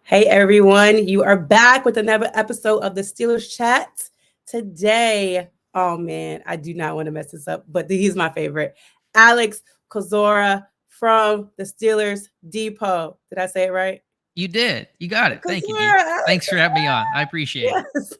Hey everyone, you are back with another episode of the Steelers Chat. Today, oh man, I do not want to mess this up, but he's my favorite. Alex Kozora from the Steelers Depot. Did I say it right? You did. You got it. Thank you, D. Kozora, Alex. Thanks for having me on. I appreciate Yes.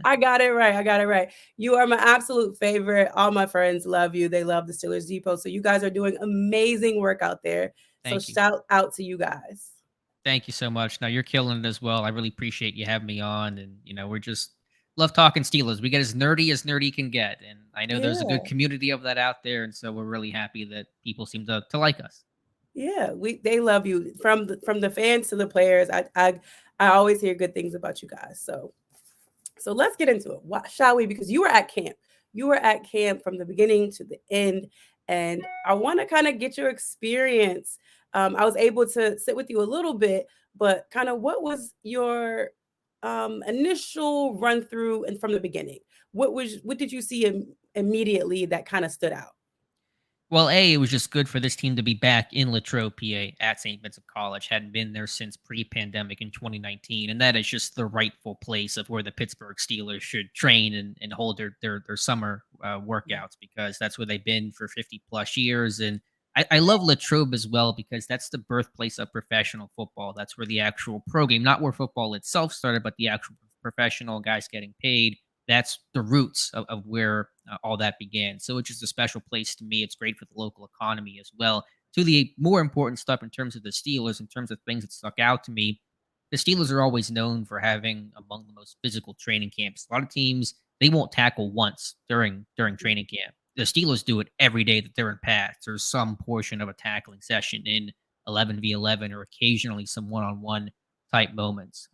I got it right. I got it right. You are my absolute favorite. All my friends love you. They love the Steelers Depot. So you guys are doing amazing work out there. So Thank you. shout out to you guys. Thank you so much. Now you're killing it as well. I really appreciate you having me on. And, we're just love talking Steelers. We get as nerdy can get. And I know there's a good Yeah. community of that out there. And so we're really happy that people seem to like us. Yeah, they love you from the fans to the players. I always hear good things about you guys. So let's get into it. Shall we? Because you were at camp. You were at camp from the beginning to the end, and I want to kind of get your experience. I was able to sit with you a little bit, but kind of what was your initial run through and from the beginning? What did you see immediately that kind of stood out? Well, it was just good for this team to be back in Latrobe, PA at St. Vincent College. Hadn't been there since pre-pandemic in 2019. And that is just the rightful place of where the Pittsburgh Steelers should train and hold their summer workouts, because that's where they've been for 50 plus years. And I love Latrobe as well because that's the birthplace of professional football. That's where the actual pro game, not where football itself started, but the actual professional guys getting paid, that's the roots of where all that began. So it's just a special place to me. It's great for the local economy as well. To the more important stuff in terms of the Steelers, in terms of things that stuck out to me, the Steelers are always known for having among the most physical training camps. A lot of teams, they won't tackle once during training camp. The Steelers do it every day that they're in pads. There's some portion of a tackling session in 11v11 or occasionally some one-on-one type moments.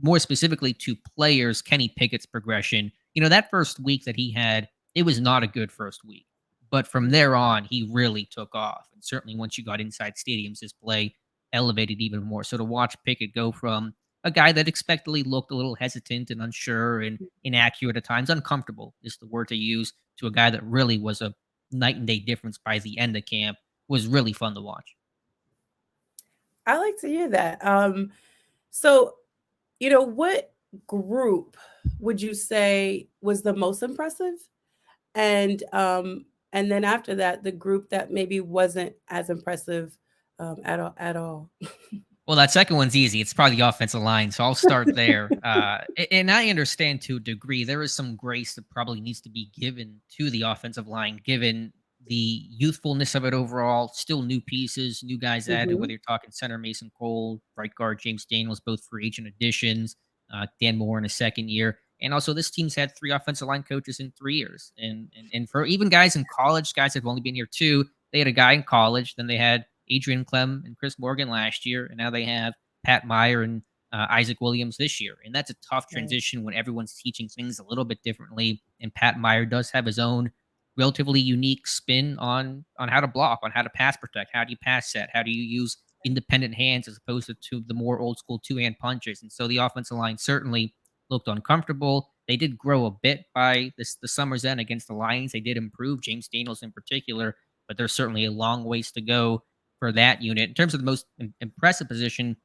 More specifically to players, Kenny Pickett's progression. That first week that he had, it was not a good first week. But from there on, he really took off. And certainly once you got inside stadiums, his play elevated even more. So to watch Pickett go from a guy that expectedly looked a little hesitant and unsure and inaccurate at times, uncomfortable is the word to use, to a guy that really was a night and day difference by the end of camp, was really fun to watch. I like to hear that. So, what group would you say was the most impressive? And then after that, the group that maybe wasn't as impressive at all. Well, that second one's easy. It's probably the offensive line, so I'll start there. And I understand to a degree there is some grace that probably needs to be given to the offensive line, given the youthfulness of it overall. Still new pieces, new guys added, Hmm. whether you're talking center Mason Cole, right guard James Daniels, both free agent additions, Dan Moore in his second year. And also, this team's had three offensive line coaches in 3 years. And for even guys in college, guys that have only been here two, they had a guy in college, then they had Adrian Clem and Chris Morgan last year, and now they have Pat Meyer and Isaac Williams this year. And that's a tough Right. transition when everyone's teaching things a little bit differently. And Pat Meyer does have his own relatively unique spin on how to block, on how to pass protect, how do you pass set, how do you use independent hands as opposed to the more old school two-hand punches. And so the offensive line certainly looked uncomfortable. They did grow a bit by the summer's end against the Lions. They did improve, James Daniels in particular, but there's certainly a long ways to go for that unit. In terms of the most impressive position,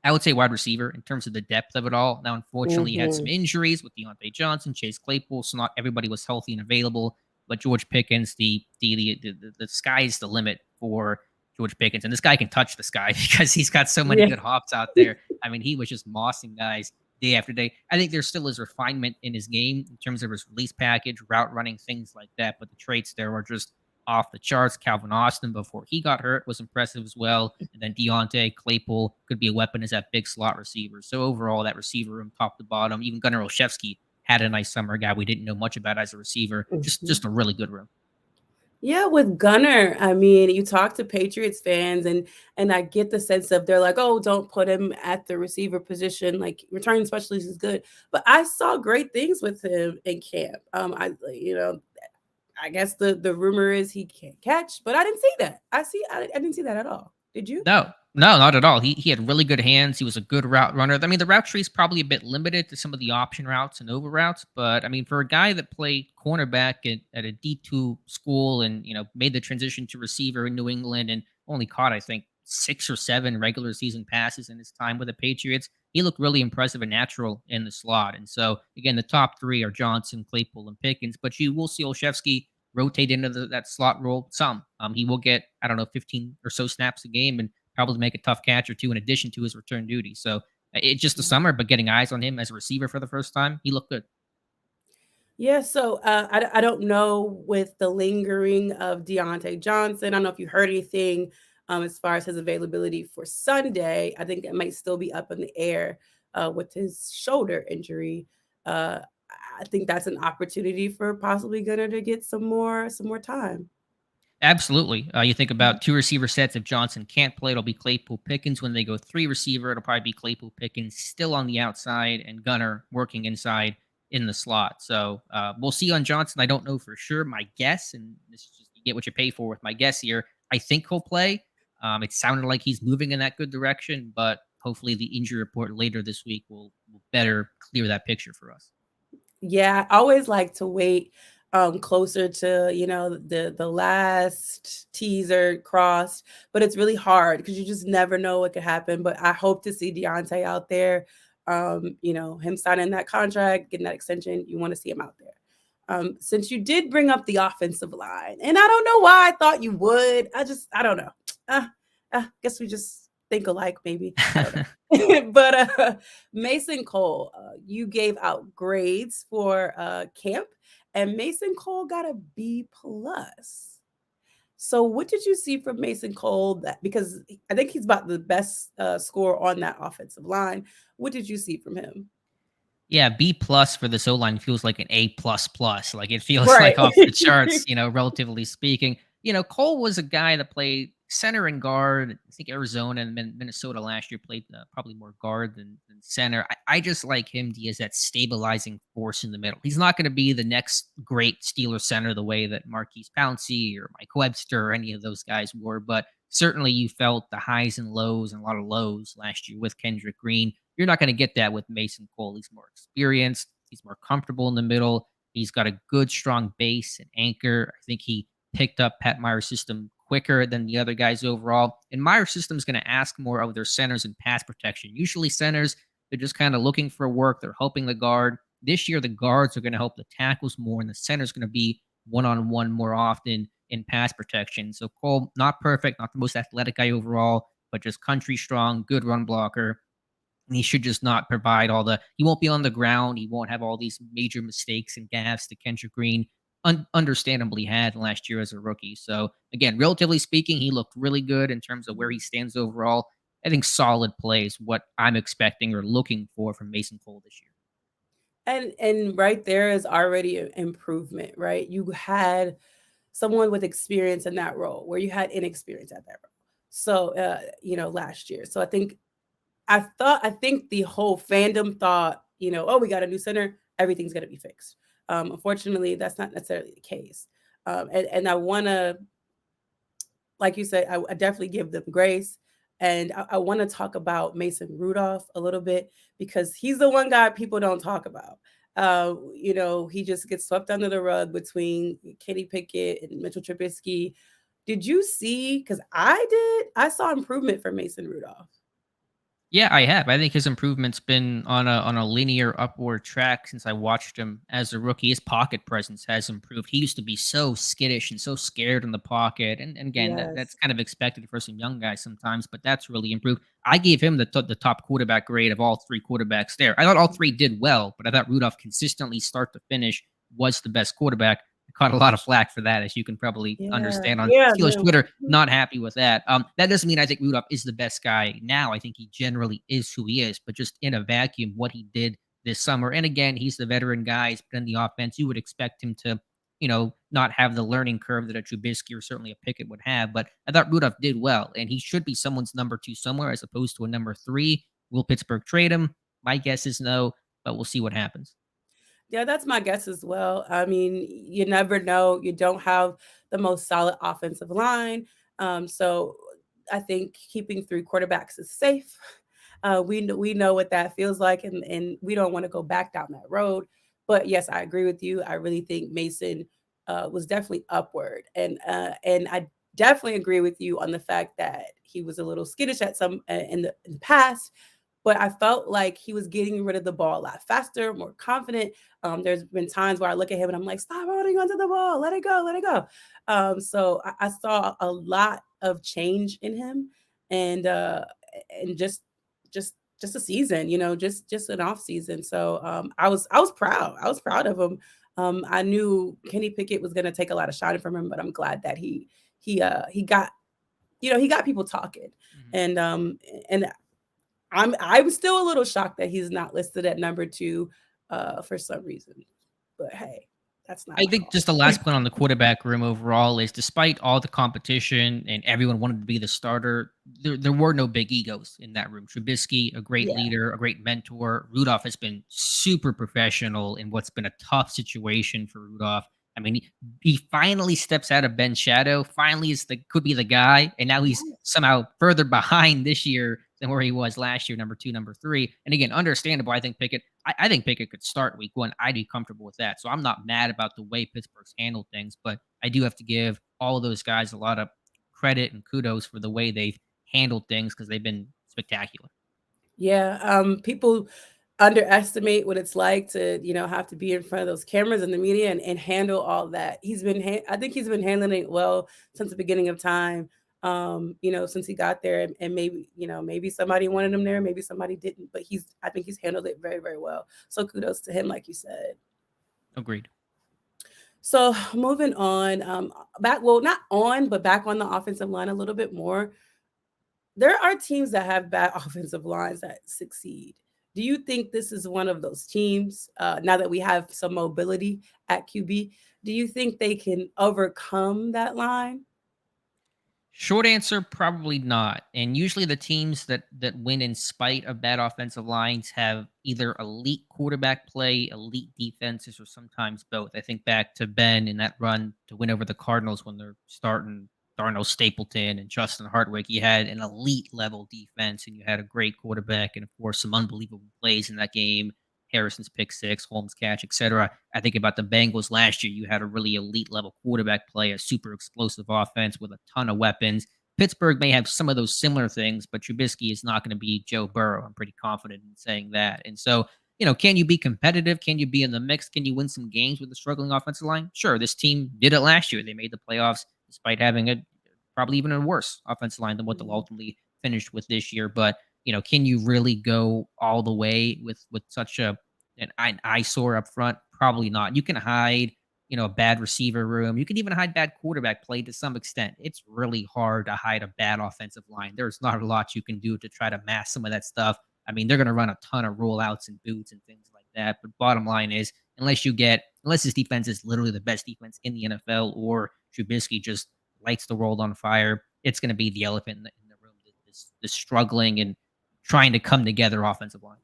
I would say wide receiver in terms of the depth of it all. Now, unfortunately, you had some Hmm. injuries with Deontay Johnson, Chase Claypool, so not everybody was healthy and available. But George Pickens, the sky's the limit for George Pickens, and this guy can touch the sky because he's got so many Yeah. good hops out there. I mean, he was just mossing guys day after day. I think there still is refinement in his game in terms of his release package, route running, things like that. But the traits there are just off the charts. Calvin Austin, before he got hurt, was impressive as well. And then Deontay Claypool could be a weapon as that big slot receiver. So overall, that receiver room, top to bottom, even Gunnar Olszewski had a nice summer, guy we didn't know much about as a receiver. Just Mhm. just a really good room. Yeah, with Gunner, I mean, you talk to Patriots fans and I get the sense of they're like, "Oh, don't put him at the receiver position. Like returning specialist is good." But I saw great things with him in camp. I guess the rumor is he can't catch, but I didn't see that. I didn't see that at all. Did you? No, no, not at all. He had really good hands. He was a good route runner. I mean, the route tree is probably a bit limited to some of the option routes and over routes, but I mean, for a guy that played cornerback at a D2 school and made the transition to receiver in New England and only caught I think 6 or 7 regular season passes in his time with the Patriots. He looked really impressive and natural in the slot. And so, again, the top three are Johnson, Claypool, and Pickens, but you will see Olszewski rotate into that slot role some. He will get, I don't know, 15 or so snaps a game and probably make a tough catch or two in addition to his return duty. So it's just a summer, but getting eyes on him as a receiver for the first time, he looked good. Yeah, so I don't know with the lingering of Deontay Johnson. I don't know if you heard anything as far as his availability for Sunday. I think it might still be up in the air with his shoulder injury. Uh, I think that's an opportunity for possibly Gunnar to get some more time. Absolutely. You think Mhm. about two receiver sets. If Johnson can't play, it'll be Claypool Pickens. When they go three receiver, it'll probably be Claypool Pickens still on the outside and Gunner working inside in the slot. So we'll see on Johnson. I don't know for sure. My guess, and this is just you get what you pay for with my guess here. I think he'll play. It sounded like he's moving in that good direction, but hopefully the injury report later this week will better clear that picture for us. Yeah, I always like to wait closer to, the last teaser crossed, but it's really hard because you just never know what could happen. But I hope to see Deontay out there. Him signing that contract, getting that extension, you want to see him out there. Since you did bring up the offensive line, and I don't know why I thought you would. I don't know. Uh, guess we just think alike, maybe. I don't know. But Mason Cole, you gave out grades for camp, and Mason Cole got a B plus. So, what did you see from Mason Cole? That because I think he's about the best score on that offensive line. What did you see from him? Yeah, B plus for this O line feels like an A plus plus. Like it feels Right. like off the charts, relatively speaking. Cole was a guy that played center and guard. I think Arizona and Minnesota last year played probably more guard than center. I just like him as that stabilizing force in the middle. He's not going to be the next great Steeler center the way that Marquise Pouncey or Mike Webster or any of those guys were, but certainly you felt the highs and lows and a lot of lows last year with Kendrick Green. You're not going to get that with Mason Cole. He's more experienced. He's more comfortable in the middle. He's got a good, strong base and anchor. I think he picked up Pat Meyer's system quicker than the other guys overall. And Meyer's system is going to ask more of their centers and pass protection. Usually, centers, they're just kind of looking for work. They're helping the guard. This year, the guards are going to help the tackles more, and the center's going to be one on one more often in pass protection. So, Cole, not perfect, not the most athletic guy overall, but just country strong, good run blocker, and he should just not provide he won't be on the ground. He won't have all these major mistakes and gaffes that Kendrick Green understandably had last year as a rookie. So again, relatively speaking, he looked really good in terms of where he stands overall. I think solid play is what I'm expecting or looking for from Mason Cole this year. And right there is already an improvement, right? You had someone with experience in that role where you had inexperience at that role. So last year. So I think the whole fandom thought, oh, we got a new center, everything's gonna be fixed. Unfortunately, that's not necessarily the case. And I wanna, like you said, I definitely give them grace. And I want to talk about Mason Rudolph a little bit because he's the one guy people don't talk about. He just gets swept under the rug between Kenny Pickett and Mitchell Trubisky. Did you see? Because I did. I saw improvement for Mason Rudolph. Yeah, I have. I think his improvement's been on a linear upward track since I watched him as a rookie. His pocket presence has improved. He used to be so skittish and so scared in the pocket, and again, that's Yes. kind of expected for some young guys sometimes, but that's really improved. I gave him the top quarterback grade of all three quarterbacks there. I thought all three did well, but I thought Rudolph consistently start to finish was the best quarterback. Caught a lot of flack for that, as you can probably Yeah. understand on Yeah. Steelers No. Twitter. Not happy with that. That doesn't mean I think Rudolph is the best guy now. I think he generally is who he is, but just in a vacuum, what he did this summer. And again, he's the veteran guy. He's been in the offense. You would expect him to, not have the learning curve that a Trubisky or certainly a Pickett would have. But I thought Rudolph did well, and he should be someone's number two somewhere as opposed to a number three. Will Pittsburgh trade him? My guess is no, but we'll see what happens. Yeah, that's my guess as well. I mean, you never know. You don't have the most solid offensive line. So I think keeping three quarterbacks is safe. We know what that feels like, and we don't want to go back down that road. But yes, I agree with you. I really think Mason was definitely upward, and definitely agree with you on the fact that he was a little skittish at some in the past, but I felt like he was getting rid of the ball a lot faster, more confident. There's been times where I look at him and I'm like, stop holding onto the ball, let it go, let it go. So I saw a lot of change in him, and just a season, just an off season. So I was proud. I was proud of him. I knew Kenny Pickett was going to take a lot of shining from him, but I'm glad that he got he got people talking, Mhm. and I was still a little shocked that he's not listed at number two, for some reason. But hey, that's not I my think call. just the last point on the quarterback room overall is despite all the competition and everyone wanted to be the starter, there were no big egos in that room. Trubisky, a great Yeah. leader, a great mentor. Rudolph has been super professional in what's been a tough situation for Rudolph. I mean, he finally steps out of Ben's shadow. Finally, is the could be the guy, and now he's somehow further behind this year than where he was last year, number two, number three. And again, understandable. I think Pickett could start week one. I'd be comfortable with that. So I'm not mad about the way Pittsburgh's handled things, but I do have to give all of those guys a lot of credit and kudos for the way they've handled things because they've been spectacular. Yeah, people underestimate what it's like to, have to be in front of those cameras and the media and handle all that. I think he's been handling it well since the beginning of time. Since he got there, and maybe, maybe somebody wanted him there, maybe somebody didn't, but I think he's handled it very, very well. So kudos to him, like you said. Agreed. So moving on, not on, but back on the offensive line a little bit more. There are teams that have bad offensive lines that succeed. Do you think this is one of those teams? Now that we have some mobility at QB, do you think they can overcome that line? Short answer, probably not. And usually the teams that win in spite of bad offensive lines have either elite quarterback play, elite defenses, or sometimes both. I think back to Ben in that run to win over the Cardinals when they're starting Darnell Stapleton and Justin Hartwick. You had an elite level defense and you had a great quarterback and of course some unbelievable plays in that game. Harrison's pick six, Holmes catch, etc. I think about the Bengals last year. You had a really elite level quarterback play, a super explosive offense with a ton of weapons. Pittsburgh may have some of those similar things, but Trubisky is not going to be Joe Burrow. I'm pretty confident in saying that. And so, can you be competitive? Can you be in the mix? Can you win some games with a struggling offensive line? Sure. This team did it last year. They made the playoffs despite having a probably even a worse offensive line than what they'll Mhm. ultimately finish with this year. But can you really go all the way with such an eyesore up front? Probably not. You can hide, a bad receiver room. You can even hide bad quarterback play to some extent. It's really hard to hide a bad offensive line. There's not a lot you can do to try to mask some of that stuff. I mean, they're going to run a ton of rollouts and boots and things like that. But bottom line is, unless this defense is literally the best defense in the NFL, or Trubisky just lights the world on fire, it's going to be the elephant in the room. This struggling and trying to come together offensive line.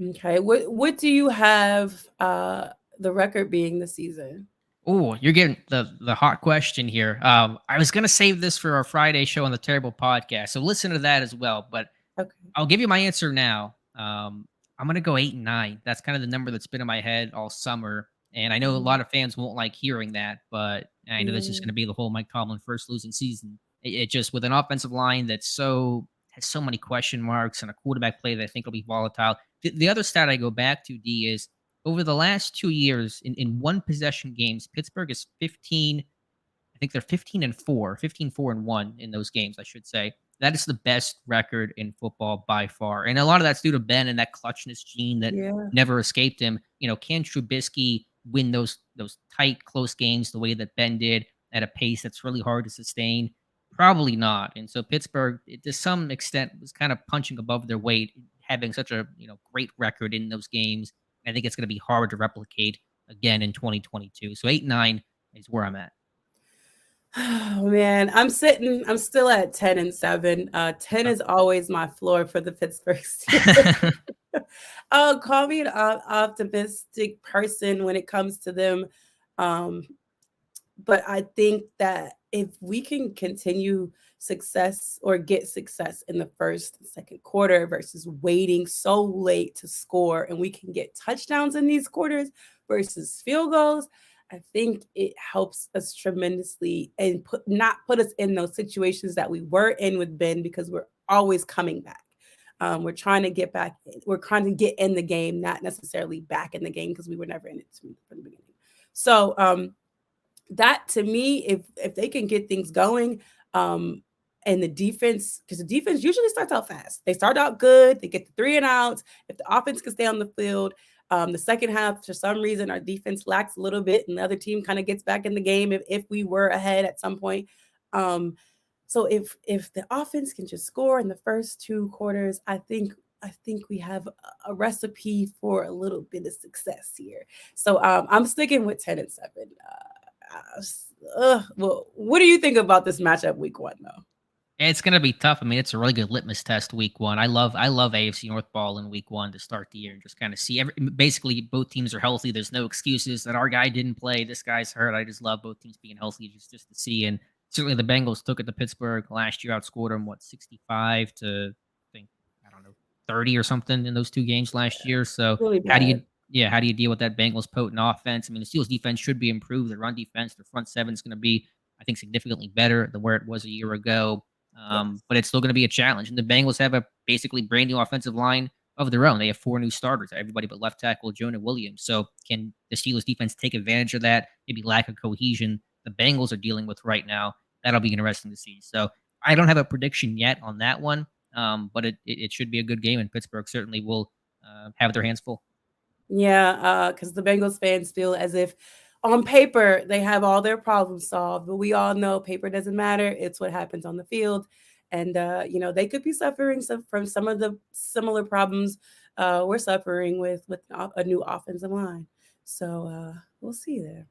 Okay. What do you have the record being this season? Oh, you're getting the hot question here. I was gonna save this for our Friday show on the Terrible Podcast, so listen to that as well. But Okay. I'll give you my answer now. I'm gonna go 8-9. That's kind of the number that's been in my head all summer, and I know a Mhm. lot of fans won't like hearing that, but I know this is Yeah. gonna be the whole Mike Tomlin first losing season. It just with an offensive line that's has so many question marks and a quarterback play that I think will be volatile. The other stat I go back to, D, is over the last 2 years in one possession games, Pittsburgh is 15. I think they're 15 and 4, 15, 4 and 1 in those games, I should say. That is the best record in football by far. And a lot of that's due to Ben and that clutchness gene that Yeah. never escaped him. Can Trubisky win those tight, close games the way that Ben did at a pace that's really hard to sustain? Probably not. And so Pittsburgh, to some extent, was kind of punching above their weight, having such a great record in those games. I think it's going to be hard to replicate again in 2022. So 8-9 is where I'm at. Oh man, I'm still at 10-7. 10 is always my floor for the Pittsburgh Steelers. Oh, call me an optimistic person when it comes to them. Um, but I think that if we can continue success or get success in the first and second quarter versus waiting so late to score, and we can get touchdowns in these quarters versus field goals, I think it helps us tremendously and not put us in those situations that we were in with Ben because we're always coming back. We're trying to get back. We're trying to get in the game, not necessarily back in the game because we were never in it from the beginning. So that to me, if they can get things going, um, and the defense, because the defense usually starts out fast. They start out good. They get the 3 and outs. If the offense can stay on the field, the second half, for some reason, our defense lacks a little bit, and the other team kind of gets back in the game if we were ahead at some point. Um, so if the offense can just score in the first 2 quarters, I think we have a recipe for a little bit of success here. So I'm sticking with 10-7. Well, what do you think about this matchup week 1 though? It's gonna be tough. I mean, it's a really good litmus test week one. I love AFC North ball in week one to start the year and just kind of see basically both teams are healthy. There's no excuses that our guy didn't play, this guy's hurt. I just love both teams being healthy just to see. And certainly the Bengals took it to Pittsburgh last year, outscored them 65 to I think I don't know 30 or something in those 2 games last year. So Really how do bad. you how do you deal with that Bengals potent offense? I mean, the Steelers defense should be improved. The run defense, their front seven is going to be, I think, significantly better than where it was a year ago. Yes. But it's still going to be a challenge. And the Bengals have a basically brand new offensive line of their own. They have 4 new starters, everybody but left tackle Jonah Williams. So can the Steelers defense take advantage of that? Maybe lack of cohesion the Bengals are dealing with right now. That'll be interesting to see. So I don't have a prediction yet on that one, but it should be a good game, and Pittsburgh certainly will have their hands full. Yeah, because the Bengals fans feel as if on paper they have all their problems solved, but we all know paper doesn't matter. It's what happens on the field. And, they could be suffering from some of the similar problems we're suffering with a new offensive line. So we'll see there.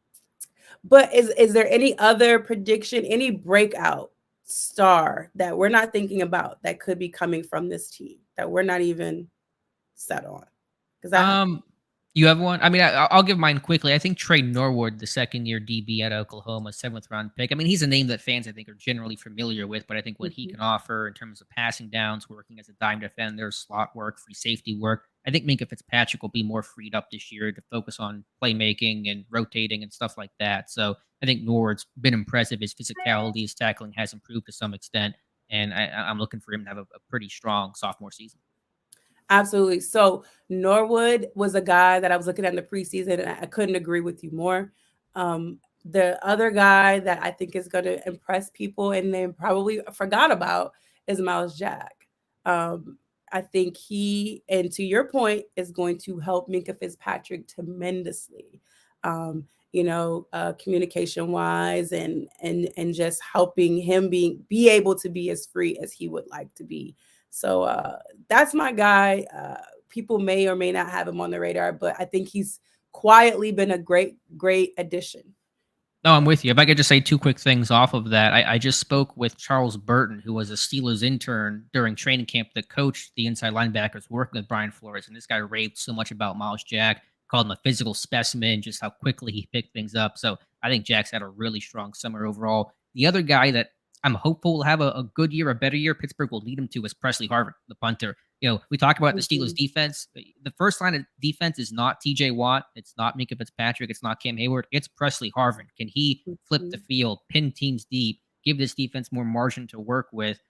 But is there any other prediction, any breakout star that we're not thinking about that could be coming from this team that we're not even set on? Because I have Um, you have one? I mean, I'll give mine quickly. I think Trey Norwood, the second-year DB at Oklahoma, 7th-round pick. I mean, he's a name that fans, I think, are generally familiar with, but I think what he one. can offer in terms of passing downs, working as a dime defender, slot work, free safety work, I think Minka Fitzpatrick will be more freed up this year to focus on playmaking and rotating and stuff like that. So I think Norwood's been impressive. His physicality, his tackling has improved to some extent, and I'm looking for him to have a pretty strong sophomore season. Absolutely. So Norwood was a guy that I was looking at in the preseason, and I couldn't agree with you more. The other guy that I think is going to impress people and then probably forgot about is Miles Jack. Um, I think he, and to your point, is going to help Minka Fitzpatrick tremendously. Communication wise, and just helping him be able to be as free as he would like to be. So that's my guy. People may or may not have him on the radar, but I think he's quietly been a great addition. No, I'm with you. If I could just say 2 quick things off of that. I just spoke with Charles Burton, who was a Steelers intern during training camp that coached the inside linebackers working with Brian Flores. And this guy raved so much about Miles Jack, called him a physical specimen, just how quickly he picked things up. So I think Jack's had a really strong summer overall. The other guy that I'm hopeful will have a good year, a better year, Pittsburgh will lead him to is Presley Harvin, the punter. We talk about the Steelers Mhm. defense. The first line of defense is not TJ Watt. It's not Minka Fitzpatrick. It's not Cam Hayward. It's Presley Harvin. Can he flip the Mhm. field, pin teams deep, give this defense more margin to work with?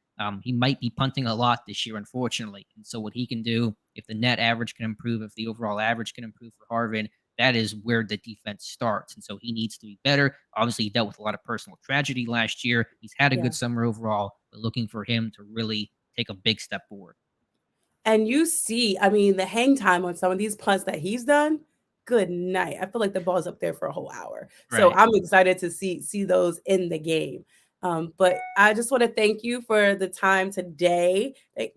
He might be punting a lot this year, unfortunately. And so, what he can do, if the net average can improve, if the overall average can improve for Harvin, that is where the defense starts. And so, he needs to be better. Obviously, he dealt with a lot of personal tragedy last year. He's had a Yeah. good summer overall, but looking for him to really take a big step forward. And you see, I mean, the hang time on some of these punts that he's done, good night. I feel like the ball's up there for a whole hour. So Right. I'm excited to see those in the game. But I just want to thank you for the time today.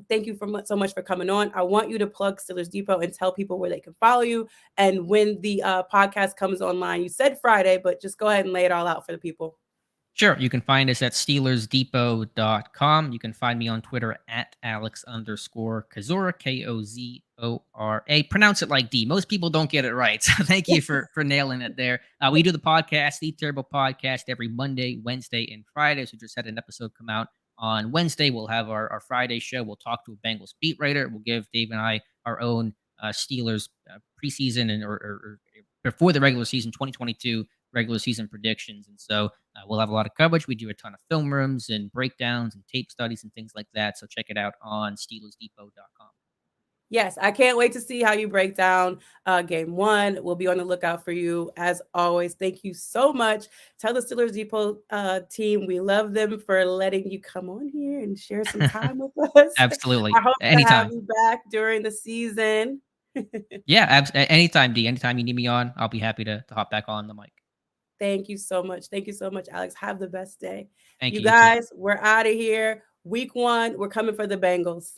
Thank you so much for coming on. I want you to plug Steelers Depot and tell people where they can follow you and when the podcast comes online. You said Friday, but just go ahead and lay it all out for the people. Sure. You can find us at SteelersDepot.com. You can find me on Twitter at Alex_Kozora, Kozora. Pronounce it like D. Most people don't get it right. So thank you for nailing it there. We do the podcast, The Terrible Podcast, every Monday, Wednesday, and Friday. So just had an episode come out on Wednesday. We'll have our Friday show. We'll talk to a Bengals beat writer. We'll give Dave and I our own Steelers preseason or before the regular season 2022 regular season predictions. And so we'll have a lot of coverage. We do a ton of film rooms and breakdowns and tape studies and things like that. So check it out on SteelersDepot.com. Yes, I can't wait to see how you break down game one. We'll be on the lookout for you as always. Thank you so much. Tell the Steelers Depot team we love them for letting you come on here and share some time with us. Absolutely. I hope to have Anytime. you back during the season. Yeah, anytime, D. Anytime you need me on, I'll be happy to hop back on the mic. Thank you so much. Thank you so much, Alex. Have the best day. Thank You you. You too. guys, we're out of here. Week 1, we're coming for the Bengals.